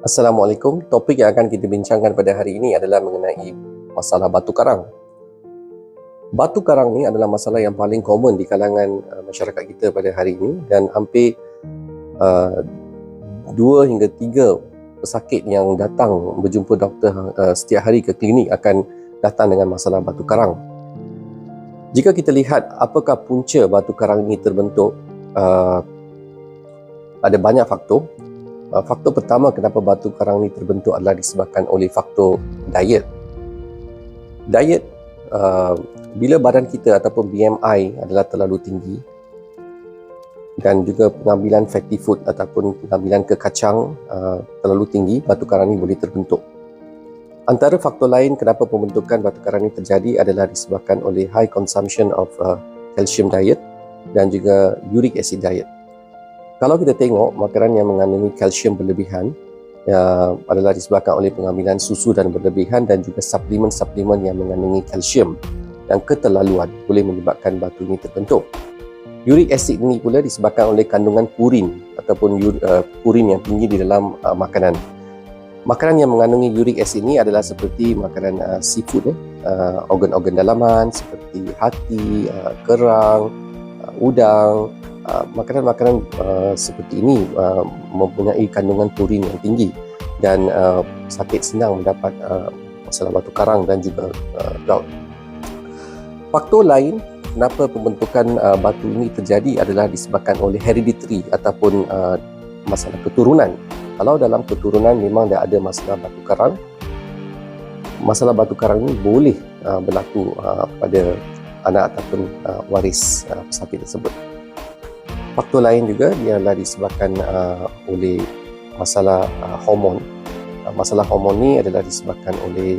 Assalamualaikum. Topik yang akan kita bincangkan pada hari ini adalah mengenai masalah batu karang. Batu karang ni adalah masalah yang paling common di kalangan masyarakat kita pada hari ini, dan hampir 2 hingga 3 pesakit yang datang berjumpa doktor setiap hari ke klinik akan datang dengan masalah batu karang. Jika kita lihat apakah punca batu karang ini terbentuk, ada banyak faktor. Faktor pertama kenapa batu karang ini terbentuk adalah disebabkan oleh faktor diet. Diet, bila badan kita ataupun BMI adalah terlalu tinggi dan juga pengambilan fatty food ataupun pengambilan kekacang terlalu tinggi, batu karang ini boleh terbentuk. Antara faktor lain kenapa pembentukan batu karang ini terjadi adalah disebabkan oleh high consumption of calcium diet dan juga uric acid diet. Kalau kita tengok makanan yang mengandungi kalsium berlebihan adalah disebabkan oleh pengambilan susu dan berlebihan dan juga suplemen-suplemen yang mengandungi kalsium, dan keterlaluan boleh menyebabkan batu ini terbentuk. Uric acid ini pula disebabkan oleh kandungan purin ataupun purin yang tinggi di dalam makanan. Makanan yang mengandungi uric acid ini adalah seperti makanan seafood, organ-organ dalaman seperti hati, kerang, udang. Makanan-makanan seperti ini mempunyai kandungan purin yang tinggi dan sakit senang mendapat masalah batu karang dan juga gout. Faktor lain kenapa pembentukan batu ini terjadi adalah disebabkan oleh hereditary ataupun masalah keturunan. Kalau dalam keturunan memang dah ada masalah batu karang ini boleh berlaku pada anak ataupun waris pesakit tersebut. Faktor lain juga ialah disebabkan oleh masalah hormon. Masalah hormon ni adalah disebabkan oleh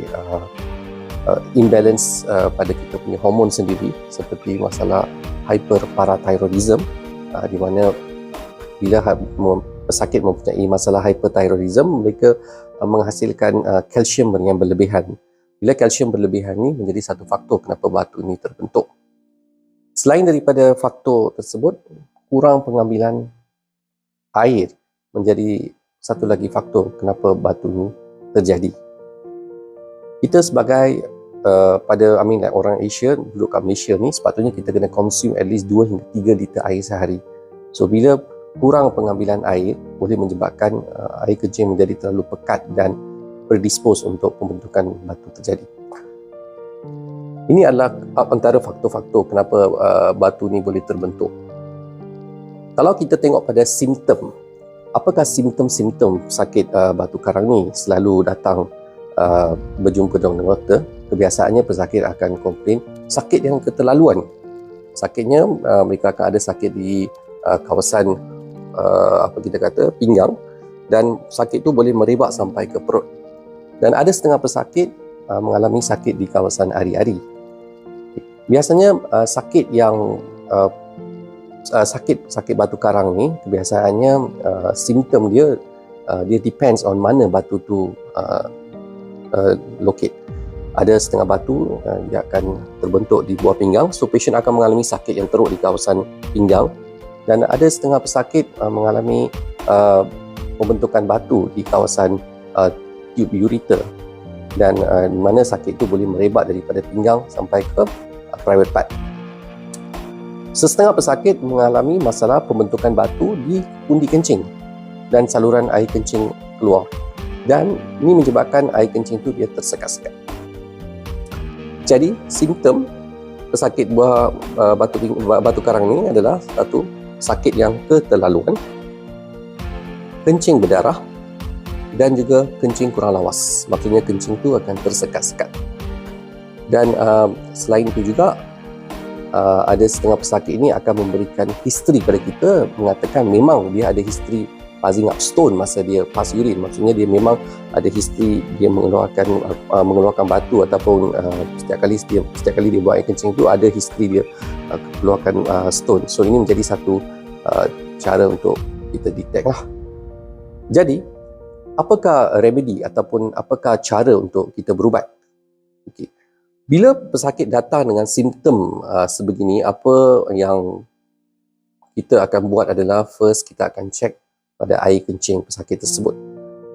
imbalance pada kita punya hormon sendiri, seperti masalah hyperparathyroidism, di mana bila pesakit mempunyai masalah hyperthyroidism, mereka menghasilkan kalsium yang berlebihan. Bila kalsium berlebihan ni menjadi satu faktor kenapa batu ini terbentuk. Selain daripada faktor tersebut, kurang pengambilan air menjadi satu lagi faktor kenapa batu ini terjadi. Kita sebagai orang Asia duduk kat Malaysia ni, sepatutnya kita kena consume at least 2 hingga 3 liter air sehari. So bila kurang pengambilan air boleh menyebabkan air kencing menjadi terlalu pekat dan predispose untuk pembentukan batu terjadi. Ini adalah antara faktor-faktor kenapa batu ni boleh terbentuk. Kalau kita tengok pada simptom, apakah simptom-simptom sakit batu karang ni selalu datang berjumpa dengan doktor? Kebiasaannya pesakit akan komplain sakit yang keterlaluan. Sakitnya mereka akan ada sakit di kawasan pinggang, dan sakit tu boleh merebak sampai ke perut. Dan ada setengah pesakit mengalami sakit di kawasan ari-ari. Biasanya sakit batu karang ni kebiasaannya simptom dia depends on mana batu tu locate. Ada setengah batu dia akan terbentuk di buah pinggang, so patient akan mengalami sakit yang teruk di kawasan pinggang, dan ada setengah pesakit mengalami pembentukan batu di kawasan tube ureter, dan mana sakit tu boleh merebak daripada pinggang sampai ke private part. Setengah pesakit mengalami masalah pembentukan batu di undi kencing dan saluran air kencing keluar, dan ini menyebabkan air kencing itu dia tersekat-sekat. Jadi simptom pesakit batu karang ini adalah satu, sakit yang keterlaluan, kencing berdarah, dan juga kencing kurang lawas. Maksudnya kencing itu akan tersekat-sekat. Dan selain itu juga ada setengah pesakit ini akan memberikan history pada kita, mengatakan memang dia ada history passing up stone masa dia pass urine. Maksudnya dia memang ada history dia mengeluarkan batu, ataupun setiap kali dia buat air kencing itu ada history dia keluarkan stone. So ini menjadi satu cara untuk kita detect lah. Jadi apakah remedy ataupun apakah cara untuk kita berubat? Okay. Bila pesakit datang dengan simptom sebegini, apa yang kita akan buat adalah first kita akan check pada air kencing pesakit tersebut.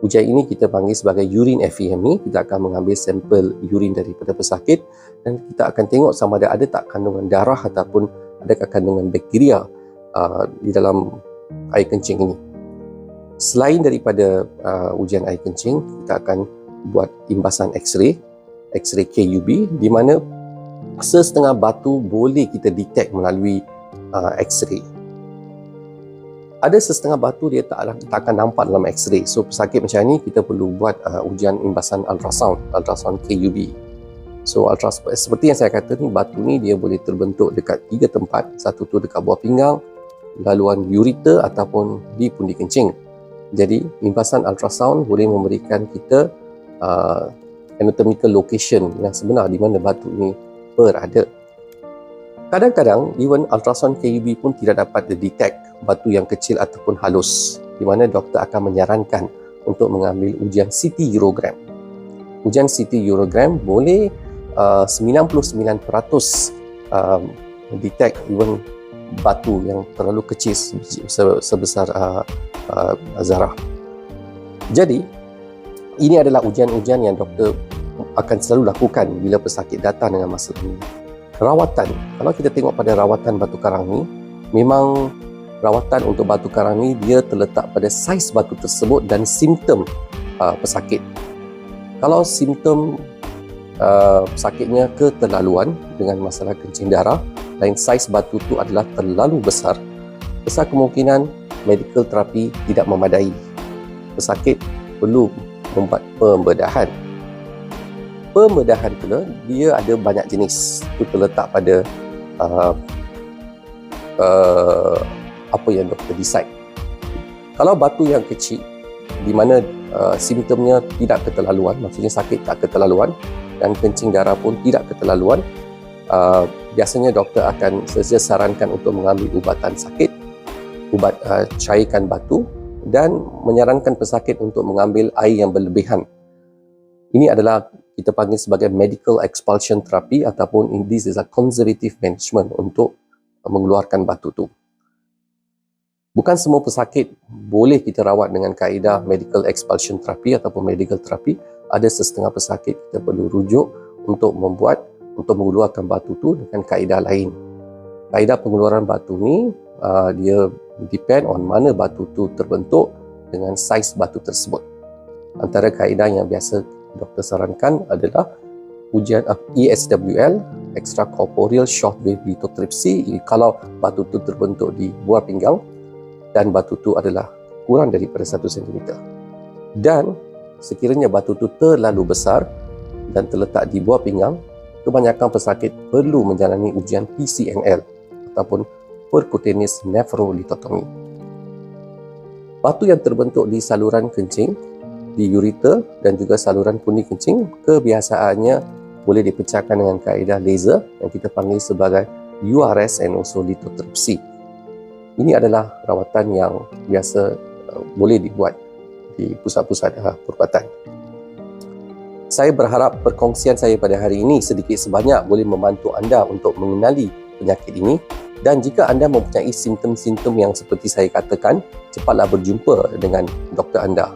Ujian ini kita panggil sebagai urine FEME. Kita akan mengambil sampel urine daripada pesakit dan kita akan tengok sama ada tak kandungan darah ataupun adakah kandungan bakteria di dalam air kencing ini. Selain daripada ujian air kencing, kita akan buat imbasan X-ray KUB, di mana sesetengah batu boleh kita detect melalui X-ray. Ada sesetengah batu dia tak akan nampak dalam X-ray. So pesakit macam ni kita perlu buat ujian imbasan ultrasound KUB. So seperti yang saya kata ni, batu ni dia boleh terbentuk dekat 3 tempat. Satu tu dekat buah pinggang, laluan ureter ataupun di pundi kencing. Jadi imbasan ultrasound boleh memberikan kita anatomical location yang sebenar di mana batu ni berada. Kadang-kadang even ultrasound KUB pun tidak dapat detect batu yang kecil ataupun halus, di mana doktor akan menyarankan untuk mengambil ujian CT urogram. Ujian CT urogram boleh 99% detect even batu yang terlalu kecil sebesar zarah. Jadi ini adalah ujian-ujian yang doktor akan selalu lakukan bila pesakit datang dengan masalah ini. Rawatan, kalau kita tengok pada rawatan batu karang ni, memang rawatan untuk batu karang ni dia terletak pada saiz batu tersebut dan simptom pesakit. Kalau simptom pesakitnya keterlaluan dengan masalah kencing darah dan saiz batu tu adalah terlalu besar, besar kemungkinan medical terapi tidak memadai. Pesakit perlu membuat pembedahan. Pembedahan pula dia ada banyak jenis. Itu terletak pada apa yang doktor decide. Kalau batu yang kecil di mana simptomnya tidak keterlaluan, maksudnya sakit tak keterlaluan dan kencing darah pun tidak keterlaluan, biasanya doktor akan sarankan untuk mengambil ubatan sakit, ubat cairkan batu, dan menyarankan pesakit untuk mengambil air yang berlebihan. Ini adalah kita panggil sebagai medical expulsion therapy ataupun this is a conservative management untuk mengeluarkan batu tu. Bukan semua pesakit boleh kita rawat dengan kaedah medical expulsion therapy ataupun medical therapy. Ada sesetengah pesakit kita perlu rujuk untuk mengeluarkan batu tu dengan kaedah lain. Kaedah pengeluaran batu ni dia depend on mana batu tu terbentuk dengan saiz batu tersebut. Antara kaedah yang biasa doktor sarankan adalah ujian ESWL, extracorporeal shortwave lithotripsy, kalau batu tu terbentuk di buah pinggang dan batu tu adalah kurang daripada 1 cm. Dan sekiranya batu tu terlalu besar dan terletak di buah pinggang, kebanyakan pesakit perlu menjalani ujian PCNL ataupun percutaneous nephrolithotomy. Batu yang terbentuk di saluran kencing, di ureter dan juga saluran pundi kencing, kebiasaannya boleh dipecahkan dengan kaedah laser yang kita panggil sebagai URS and also lithotripsy. Ini adalah rawatan yang biasa boleh dibuat di pusat-pusat perubatan. Saya berharap perkongsian saya pada hari ini sedikit sebanyak boleh membantu anda untuk mengenali penyakit ini, dan jika anda mempunyai simptom-simptom yang seperti saya katakan, cepatlah berjumpa dengan doktor anda.